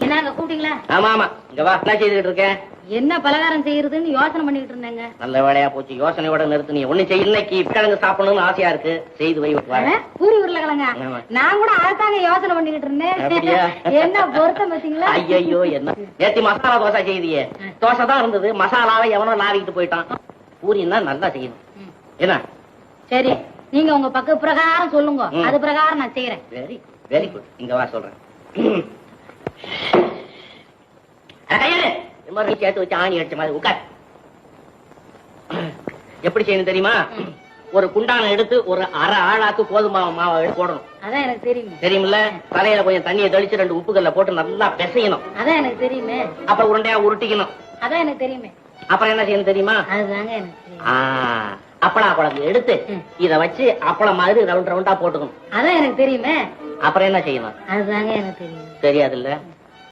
என்னங்க கூப்பிட்டீங்களா? ஆமா ஆமா, இங்க வா. என்ன செய்துட்டு இருக்கேன்? என்ன பலகாரம் செய்யறதுன்னு யோசனை பண்ணிட்டு இருந்தேங்க. நல்ல வேலையா போச்சு, யோசனையோட நிறுத்து. நீ ஒண்ணு செய்ய, இன்னைக்கு கிழங்கு சாப்பிடணும்னு ஆசையா இருக்கு, செய்து வை. பூரி உருளைக்கிழங்க. நான் கூட அதுதாங்க யோசனை பண்ணிட்டு இருந்தேன். என்ன பொருத்தம் பாத்தீங்களா? ஐயோ, என்ன நேத்தி மசாலா தோசை செய்தியே, தோசை தான் இருந்தது, மசாலாவை எவனோ லாவிக்கிட்டு போயிட்டான். பூரின்னா நல்லா செய்யணும். என்ன? சரி, நீங்க உங்க பக்க பிரகாரம் சொல்லுங்க, அது பிரகாரம் நான் செய்யறேன். Very very good. இங்க வா சொல்றேன். சேர்த்து வச்சு ஆணி அடிச்ச மாதிரி உட்கார். எப்படி செய்யணும் தெரியுமா? ஒரு குண்டான எடுத்து ஒரு அரை ஆளாக்கு கோதுமை மாவை போடணும். அதான் எனக்கு தெரியும். தெரியுமில்ல? தலையில கொஞ்சம் தண்ணியை தெளிச்சு 2 உப்புக்கல்ல போட்டு நல்லா பிசையணும். அதான் எனக்கு தெரியுமே. அப்புறம் உருண்டையா உருட்டிக்கணும். அதான் எனக்கு தெரியுமே. அப்புறம் என்ன செய்யணும் தெரியுமா? அதுதாங்க எனக்கு தெரியும். அப்பளா குழம்பு எடுத்து இத வச்சு அப்பளம் மாதிரி ரவுண்ட் ரவுண்டா போட்டுக்கணும். அதான் எனக்கு தெரியுமே. அப்புறம் என்ன செய்யணும்? அதுதாங்க எனக்கு தெரியும். தெரியாது இல்ல?